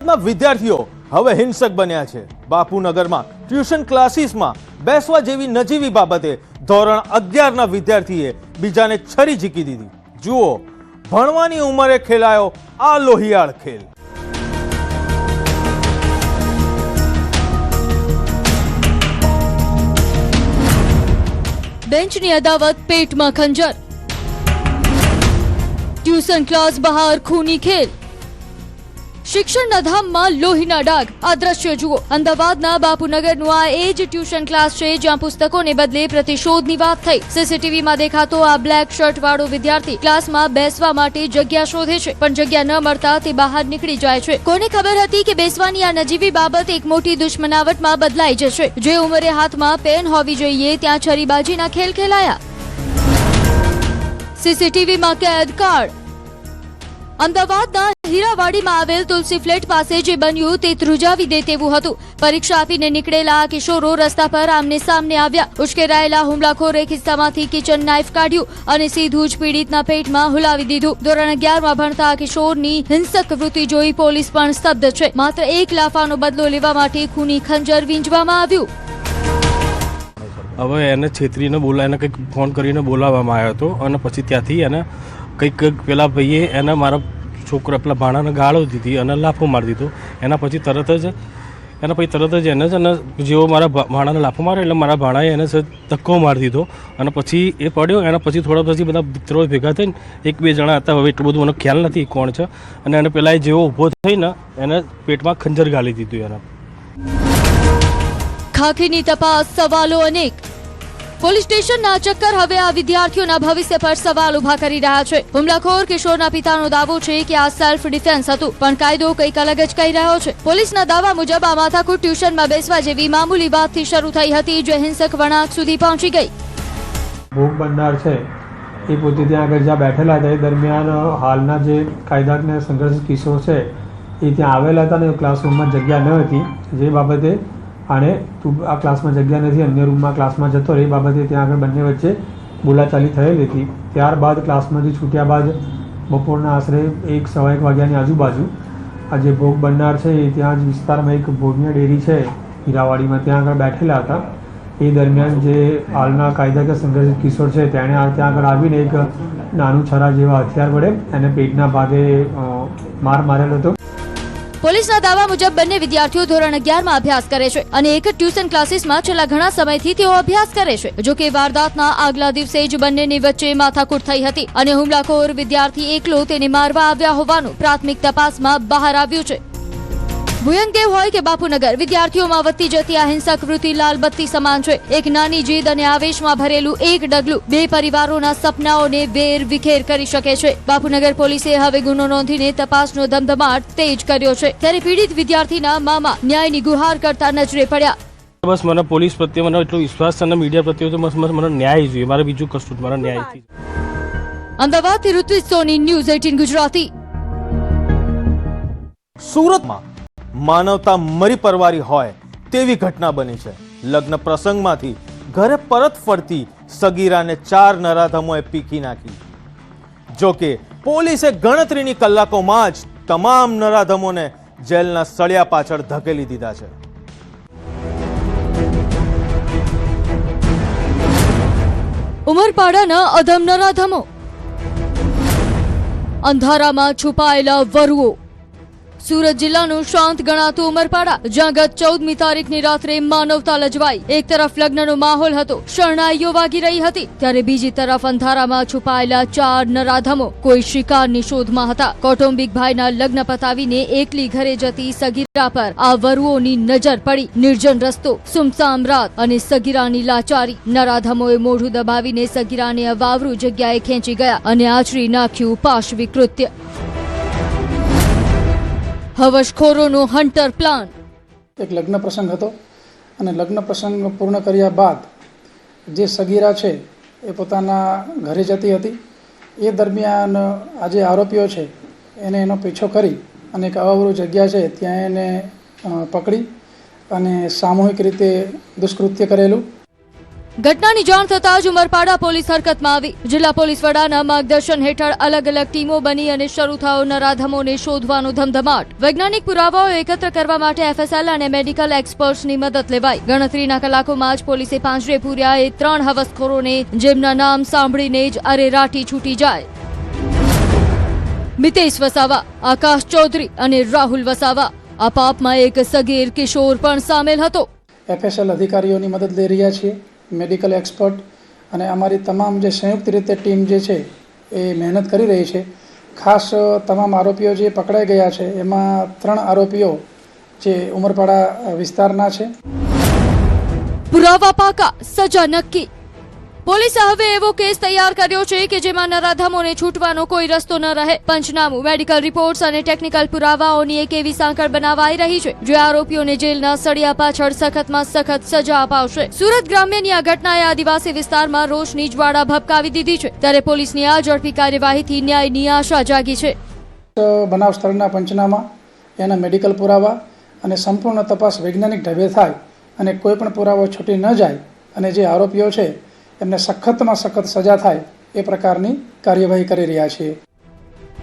વિદ્યાર્થીઓ હવે હિંસક બન્યા છે। બાપુનગરમાં ટ્યુશન ક્લાસીસમાં બેસવા જેવી નજીવી બાબતે ધોરણ 11ના વિદ્યાર્થીએ બીજાને છરી ઝીકી દીધી। જુઓ, ભણવાની ઉંમરે ખેલાયો આ લોહિયાળ ખેલ। બેન્ચની અદાવત, પેટમાં ખંજર, ટ્યુશન ક્લાસ બહાર ખૂની ખેલ, શિક્ષણના ધામમાં લોહીના ડાઘ। આ દ્રશ્ય જુઓ, અમદાવાદના બાપુનગરનું આ એ જ ટ્યુશન ક્લાસ છે જ્યાં પુસ્તકોને બદલે પ્રતિશોધની વાત થઈ। સીસીટીવીમાં દેખાતો આ બ્લેક શર્ટ વાળો વિદ્યાર્થી ક્લાસમાં બેસવા માટે જગ્યા શોધે છે, પણ જગ્યા ન મળતા તે બહાર નીકળી જાય છે। કોને ખબર હતી કે બેસવાની આ નજીવી બાબત એક મોટી દુશ્મનાવટમાં બદલાઈ જશે। જે ઉંમરે હાથમાં પેન હોવી જોઈએ ત્યાં છરીબાજીના ખેલ ખેલાયા। સીસીટીવીમાં કેદ કાર્ડ। અમદાવાદના હીરાવાડીમાં આવેલ તુલસી ફ્લેટ પાસે જે બન્યું તે ધ્રુજાવી દે તેવું હતું। પરીક્ષા આપીને નીકળેલા આ કિશોરો રસ્તા પર આમને સામને આવ્યા। ઉશ્કેરાયેલા હુમલાખોરે ખિસ્સામાંથી કિચન નાઇફ કાઢ્યું અને સીધું જ પીડિતના પેટમાં હુલાવી દીધું। ધોરણ 11માં ભણતા આ કિશોરની હિંસક વૃત્તિ જોઈ પોલીસ પણ સ્તબ્ધ છે। માત્ર એક લાફાનો બદલો લેવા માટે ખૂની ખંજર વીંજવામાં આવ્યું। હવે એને છેતરીને એને કંઈક ફોન કરીને બોલાવવામાં આવ્યો હતો અને પછી ત્યાંથી એને કંઈક પેલા ભાઈએ એને મારા છોકરા પેલા ભાણાને ગાળો દીધી અને લાફો મારી દીધો। એના પછી તરત જ એને જ અને જેવો મારા ભાણાને લાફો માર્યો એટલે મારા ભાણાએ એને ધક્કો મારી દીધો અને પછી એ પડ્યો। એના પછી થોડા પછી બધા મિત્રો ભેગા થઈને એક બે જણા હતા, હવે એટલું બધું મને ખ્યાલ નથી કોણ છે, અને એને પેલા જેવો ઊભો થઈને એને પેટમાં ખંજર ગાળી દીધું એને। ખાખીની તપાસ, સવાલો અનેક। પોલીસ સ્ટેશનના ચક્કર હવે આ વિદ્યાર્થીઓના ભવિષ્ય પર સવાલ ઉભા કરી રહ્યા છે। હુમલાખોર કિશોરના પિતાનો દાવો છે કે આ સેલ્ફ ડિફેન્સ હતું, પણ કાયદો કંઈક અલગ જ કહી રહ્યો છે। પોલીસના દાવા મુજબ આ માથાકૂટ ટ્યુશનમાં બેસવા જેવી મામૂલી વાતથી શરૂ થઈ હતી, જે હિંસક વળાંક સુધી પહોંચી ગઈ। ભોગ બનનાર છે એ પોતે ત્યાં આગળ જ્યાં બેઠેલા હતા એ દરમિયાન હાલના જે કાયદાકીય સંઘર્ષ કિશોર છે એ ત્યાં આવેલા હતા ને ક્લાસરૂમમાં જગ્યા ન હતી, જે બાબતે અને તું આ ક્લાસમાં જગ્યા નથી, અન્ય રૂમમાં ક્લાસમાં જતો રહે, એ બાબતે ત્યાં આગળ બંને વચ્ચે બોલાચાલી થયેલી હતી। ત્યારબાદ ક્લાસમાંથી છૂટ્યા બાદ બપોરના આશરે 1-1:15 વાગ્યાની આજુબાજુ આ જે ભોગ બનનાર છે એ ત્યાં જ વિસ્તારમાં એક ભોગિયા ડેરી છે હીરાવાડીમાં, ત્યાં આગળ બેઠેલા હતા। એ દરમિયાન જે હાલના કાયદાકીય સંઘર્ષિત કિશોર છે તેણે ત્યાં આગળ આવીને એક નાનું છરા જેવા હથિયાર વડે એને પેટના ભાગે માર મારેલો હતો। પોલીસના દાવા મુજબ બંને વિદ્યાર્થીઓ ધોરણ 11માં અભ્યાસ કરે છે અને એક જ ટ્યુશન ક્લાસીસમાં છેલ્લા ઘણા સમયથી તેઓ અભ્યાસ કરે છે। જો કે વારદાતના આગલા દિવસે જ બંનેની વચ્ચે માથાકૂટ થઈ હતી અને હુમલાખોર વિદ્યાર્થી એકલો તેને મારવા આવ્યા હોવાનું પ્રાથમિક તપાસમાં બહાર આવ્યું છે। ભુયંગદેવ હોય કે બાપુનગર, વિદ્યાર્થીઓમાં વધતી જતી આ હિંસક વૃત્તિ લાલબત્તી સમાન છે। એક નાની જીદ અને આવેશમાં ભરેલું એક ડગલું બે પરિવારોના સપનાઓને વેર વિખેર કરી શકે છે। બાપુનગર પોલીસે હવે ગુનો નોંધીને તપાસનો ધમધમાટ તેજ કર્યો છે, ત્યારે પીડિત વિદ્યાર્થીના મામા ન્યાયની ગુહાર કરતા નજરે પડ્યા। બસ મને પોલીસ પ્રત્યે મને એટલો વિશ્વાસ છે અને મીડિયા પ્રત્યે તો બસ મને ન્યાય જોઈએ, મારે બીજું કશું જ, મારા ન્યાયથી। અમદાવાદથી ઋત્વિજ સોની, ન્યૂઝ 18 ગુજરાતી। સુરતમાં માનવતા મરી પરવારી હોય તેવી ઘટના બની છે। લગ્ન પ્રસંગમાંથી ઘરે પરત ફરતી સગીરાને 4 નરાધમોએ પીખી નાખી। જો કે પોલીસે ગણતરીની કલાકોમાં જ તમામ નરાધમોને જેલના સળિયા પાછળ ધકેલી દીધા છે। ઉમરપાડાના અધમ નરાધમો, અંધારામાં છુપાયેલા વરુઓ। સુરત જિલ્લાનું શાંત ગણાતું ઉમરપાડા, જ્યાં ગત 14મી તારીખની રાત્રે માનવતા લજવાઈ। એક તરફ લગ્નનો માહોલ હતો, શરણાઈઓ વાગી રહી હતી, ત્યારે બીજી તરફ અંધારામાં છુપાયેલા 4 નરાધમો કોઈ શિકારની શોધમાં હતા। કૌટુંબિક ભાઈના લગ્ન પતાવીને એકલી ઘરે જતી સગીરા પર આ વરુઓની નજર પડી। નિર્જન રસ્તો, સુમસામ રાત અને સગીરાની લાચારી। નરાધમોએ મોઢું દબાવીને સગીરાને અવાવરૂ જગ્યાએ ખેંચી ગયા અને આચરી નાખ્યું પાશવી કૃત્ય। હવશખોરોનો હન્ટર પ્લાન। એક લગ્ન પ્રસંગ હતો અને લગ્ન પ્રસંગ પૂર્ણ કર્યા બાદ જે સગીરા છે એ પોતાના ઘરે જતી હતી। એ દરમિયાન આ જે આરોપીઓ છે એને એનો પીછો કરી અને એક અવાવરૂ જગ્યા છે ત્યાં એને પકડી અને સામૂહિક રીતે દુષ્કૃત્ય કરેલું। ઘટનાની જાણ થતાં જ ઉમરપાડા પોલીસ હરકતમાં આવી. જિલ્લા પોલીસ વડાના માર્ગદર્શન હેઠળ અલગ અલગ ટીમો બની અને શરૂ થયો નરાધમોને શોધવાનો ધમધમાટ. વૈજ્ઞાનિક પુરાવાઓ એકત્ર કરવા માટે FSL અને મેડિકલ એક્સપર્ટ્સની મદદ લેવાઈ. ગણતરીના કલાકોમાં જ પોલીસે પાંજરે પૂર્યા એ 3 હવસખોરોને, જેમના નામ સાંભળીને જ અરેરાટી છૂટી જાય. મિતેશ વસાવા, આકાશ ચૌધરી અને રાહુલ વસાવા. આ પાપમાં એક સગીર કિશોર પણ સામેલ હતો. FSL અધિકારીઓની મદદ લઈ રહ્યા છીએ, મેડિકલ એક્સપર્ટ અને અમારી તમામ જે સંયુક્ત રીતે ટીમ જે છે એ મહેનત કરી રહી છે. ખાસ તમામ આરોપીઓ જે પકડાઈ ગયા છે એમાં 3 આરોપીઓ જે ઉમરપાડા વિસ્તારના છે. પુરાવા પાકા, સજા નક્કી. પોલીસે હવે એવો કેસ તૈયાર કર્યો છે કે જેમાં નરાધમોને છૂટવાનો કોઈ રસ્તો ન રહે. પંચનામું, મેડિકલ રિપોર્ટ્સ અને ટેકનિકલ પુરાવાઓની એક એવી સાંકળ બનાવાઈ રહી છે જે આરોપીઓને જેલના સળિયા પાછળ સખતમાં સખત સજા અપાવશે. સુરત ગ્રામ્યની આ ઘટનાએ આદિવાસી વિસ્તારમાં રોષની જ્વાળા ભભકાવી દીધી છે, ત્યારે પોલીસની આ ઝડપી કાર્યવાહીથી ન્યાયની આશા જાગી છે. બનાવ સ્થળના પંચનામા, એના મેડિકલ પુરાવા અને સંપૂર્ણ તપાસ વૈજ્ઞાનિક ઢબે થાય અને કોઈ પણ પુરાવો છૂટી ન જાય અને જે આરોપીઓ છે એમને સખતમાં સખત સજા થાય એ પ્રકારની કાર્યવાહી કરી રહ્યા છીએ.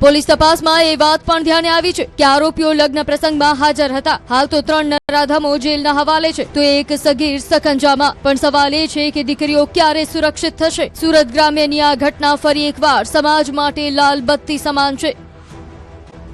પોલીસ તપાસમાં એ વાત પણ ધ્યાને આવી છે કે આરોપીઓ લગ્ન પ્રસંગમાં હાજર હતા. હાલ તો 3 નરાધમો જેલના હવાલે છે, તો એક સગીર સકંજામાં. પણ સવાલ એ છે કે દીકરીઓ ક્યારે સુરક્ષિત થશે? સુરત ગ્રામ્યની આ ઘટના ફરી એકવાર સમાજ માટે લાલ બત્તી સમાન છે.